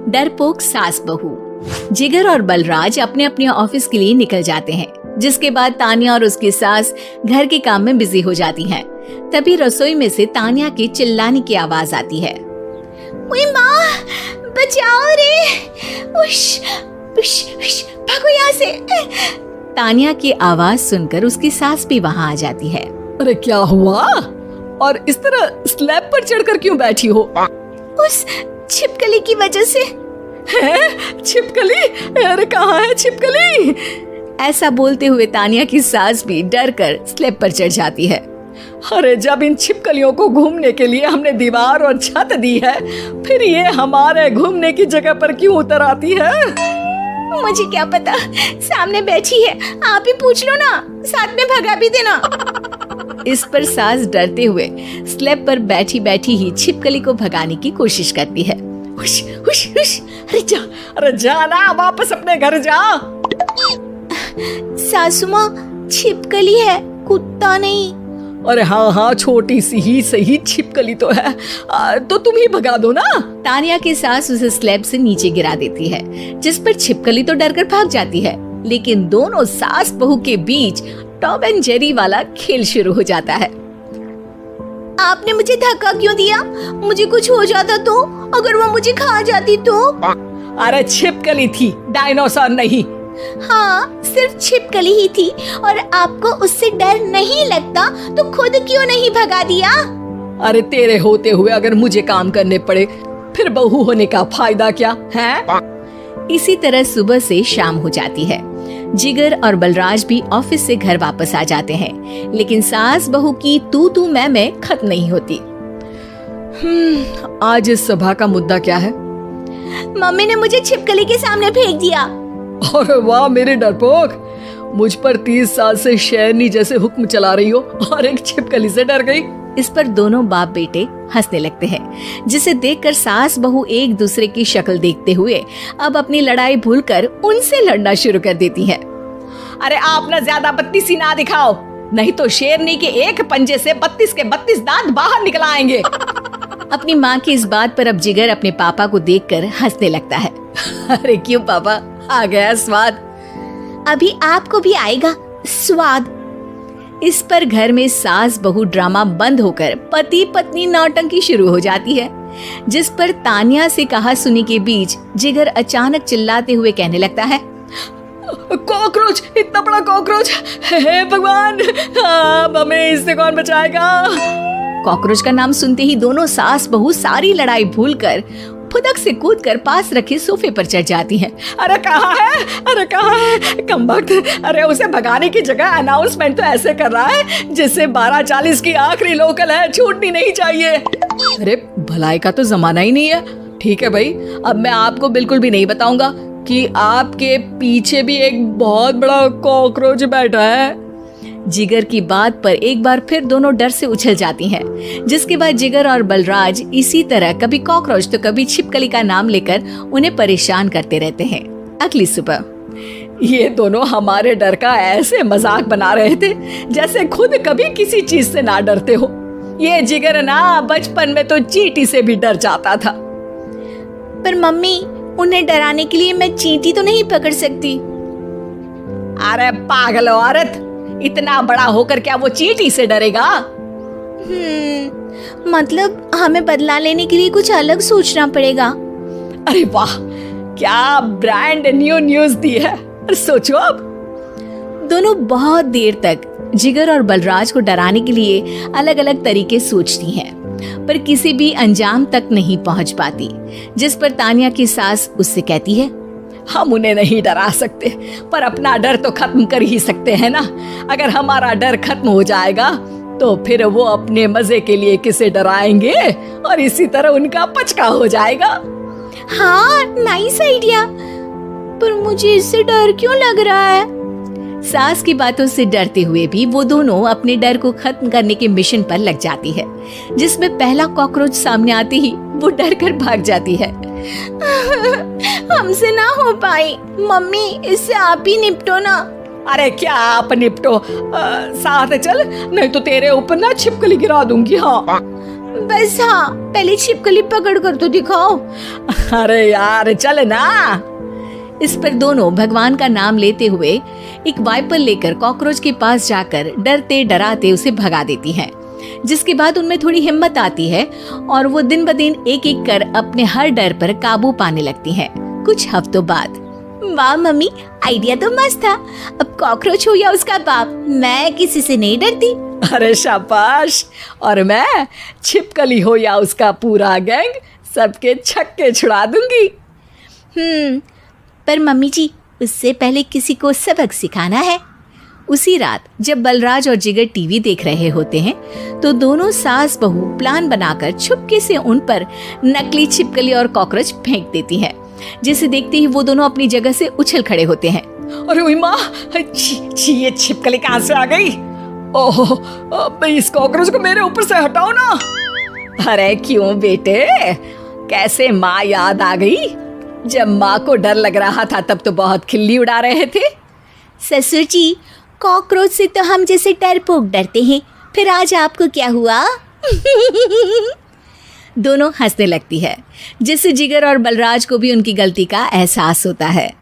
डरपोक सास बहू। जिगर और बलराज अपने अपने ऑफिस के लिए निकल जाते हैं, जिसके बाद तानिया और उसकी सास घर के काम में बिजी हो जाती हैं। तभी रसोई में से तानिया के चिल्लाने की आवाज आती है। ओए माँ, बचाओ रे, उश, उश, उश, भागो यहाँ से। तानिया की आवाज सुनकर उसकी सास भी वहाँ आ जाती है। अरे क्या हुआ? और इस तरह स्लैब पर चढ़कर क्यों बैठी हो? उस छिपकली की वजह से। है? छिपकली? अरे कहाँ है छिपकली? ऐसा बोलते हुए तानिया की सास भी डर कर स्लैब पर चढ़ जाती है। अरे जब इन छिपकलियों को घूमने के लिए हमने दीवार और छत दी है, फिर ये हमारे घूमने की जगह पर क्यों उतर आती है? मुझे क्या पता, सामने बैठी है, आप ही पूछ लो ना, साथ में भगा भी देना। इस पर सास डरते हुए स्लैब पर बैठी बैठी ही छिपकली को भगाने की कोशिश करती है। हुश, हुश, हुश, अरे जा ना, वापस अपने घर जा। सासू माँ, छिपकली है, कुत्ता नहीं। अरे हाँ, छोटी सी ही सही छिपकली तो है, तो तुम ही भगा दो ना। तानिया की सास उसे स्लैब से नीचे गिरा देती है, जिस पर छिपकली तो डरकर भाग जाती है। लेकिन दोनों सास बहू के बीच टॉम एंड जेरी वाला खेल शुरू हो जाता है। आपने मुझे धक्का क्यों दिया? मुझे कुछ हो जाता तो? अगर वो मुझे खा जाती तो? अरे छिपकली थी, डायनासोर नहीं। हाँ, सिर्फ छिपकली ही थी, और आपको उससे डर नहीं लगता तो खुद क्यों नहीं भगा दिया? अरे तेरे होते हुए अगर मुझे काम करने पड़े, फिर बहू होने का फायदा क्या है? इसी तरह सुबह से शाम हो जाती है। जिगर और बलराज भी ऑफिस से घर वापस आ जाते हैं, लेकिन सास बहू की तू मैं खत्म नहीं होती। आज इस सभा का मुद्दा क्या है? मम्मी ने मुझे छिपकली के सामने फेंक दिया। अरे वाह मेरे डरपोक, मुझ पर 30 साल से शेरनी जैसे हुक्म चला रही हो और एक छिपकली से डर गई। इस पर दोनों बाप बेटे हंसने लगते हैं, जिसे देखकर सास बहू एक दूसरे की शक्ल देखते हुए अब अपनी लड़ाई भूलकर उनसे लड़ना शुरू कर देती हैं। अरे आप ना ज्यादा बत्तीसी ना दिखाओ, नहीं तो शेरनी के एक पंजे से 32 के 32 दांत बाहर निकल आएंगे। अपनी माँ की इस बात पर अब जिगर अपने पापा को देखकर हंसने लगता है। अरे क्यों पापा, आ गया स्वाद? अभी आपको भी आएगा स्वाद। इस पर घर में सास बहू ड्रामा बंद होकर पति पत्नी नौटंकी शुरू हो जाती है, जिस पर तानिया से कहा सुनी के बीच जिगर अचानक चिल्लाते हुए कहने लगता है। कॉकरोच, इतना बड़ा कॉकरोच, हे भगवान, हमें इससे कौन बचाएगा? कॉकरोच का नाम सुनते ही दोनों सास बहू सारी लड़ाई भूलकर फुदक से कूदकर पास रखे सोफे पर चढ़ जाती हैं। अरे कहाँ है, अरे कहाँ है कमबख्त? अरे उसे भगाने की जगह अनाउंसमेंट तो ऐसे कर रहा है जिससे 12:40 की आखिरी लोकल है, छूटनी नहीं चाहिए। अरे भलाई का तो जमाना ही नहीं है। ठीक है भाई, अब मैं आपको बिल्कुल भी नहीं बताऊंगा कि आपके पीछे भी एक बहुत बड़ा कॉकरोच बैठा है। जिगर की बात पर एक बार फिर दोनों डर से उछल जाती हैं, जिसके बाद जिगर और बलराज इसी तरह कभी कॉकरोच तो कभी छिपकली का नाम लेकर उन्हें परेशान करते रहते हैं। अगली सुबह ये दोनों हमारे डर का ऐसे मजाक बना रहे थे जैसे खुद कभी किसी चीज से ना डरते हो। ये जिगर ना बचपन में तो चींटी से भी डर जाता था। पर मम्मी, उन्हें डराने के लिए मैं चींटी तो नहीं पकड़ सकती। अरे पागल औरत, इतना बड़ा होकर क्या वो चींटी से डरेगा? मतलब हमें बदला लेने के लिए कुछ अलग सोचना पड़ेगा। अरे वाह, क्या ब्रांड न्यू न्यूज दी है। सोचो अब। दोनों बहुत देर तक जिगर और बलराज को डराने के लिए अलग अलग तरीके सोचती हैं, पर किसी भी अंजाम तक नहीं पहुंच पाती, जिस पर तानिया की सास उससे कहती है। हम उन्हें नहीं डरा सकते, पर अपना डर तो खत्म कर ही सकते हैं ना। अगर हमारा डर खत्म हो जाएगा तो फिर वो अपने मजे के लिए किसे डराएंगे और इसी तरह उनका पचका हो जाएगा। हाँ, नाइस आइडिया, पर मुझे इससे डर क्यों लग रहा है? सास की बातों से डरते हुए भी वो दोनों अपने डर को खत्म करने के मिशन पर लग जाती है, जिसमें पहला कॉकरोच सामने आते ही वो डर कर भाग जाती है। हमसे ना हो पाई मम्मी, इससे आप ही निपटो ना। अरे क्या आप निपटो, साथ चल, नहीं तो तेरे ऊपर ना छिपकली गिरा दूंगी। हाँ बस हाँ, पहले छिपकली पकड़ कर तो दिखाओ। अरे यार चल ना। इस पर दोनों भगवान का नाम लेते हुए एक वाइपर लेकर कॉकरोच के पास जाकर डरते डराते उसे भगा देती हैं। जिसके बाद उनमें थोड़ी हिम्मत आती है और वो दिन ब दिन एक एक कर अपने हर डर पर काबू पाने लगती हैं। कुछ हफ्तों बाद, वाह मम्मी, आइडिया तो मस्त था। अब कॉकरोच हो या उसका बाप, मैं किसी से नहीं डरती। अरे शाबाश। और मैं छिपकली हो या उसका पूरा गैंग, सबके छक्के छुड़ा दूंगी। पर मम्मी जी, उससे पहले किसी को सबक सिखाना है। उसी रात जब बलराज और जिगर टीवी देख रहे होते हैं तो दोनों सास बहू प्लान बनाकर छुपके से उन पर नकली छिपकली और कॉकरोच फेंक देती हैं, जिसे देखते ही वो दोनों अपनी जगह से उछल खड़े होते हैं। अरे ओए माँ, छी ये छिपकली कहाँ से आ गई? ओह, अब इस कॉकरोच को मेरे ऊपर से हटाओ ना। अरे क्यों बेटे, कैसे माँ याद आ गई? जब माँ को डर लग रहा था तब तो बहुत खिल्ली उड़ा रहे थे। ससुर जी, कॉकरोच से तो हम जैसे डरपोक डरते हैं, फिर आज आपको क्या हुआ? दोनों हंसने लगती है, जिससे जिगर और बलराज को भी उनकी गलती का एहसास होता है।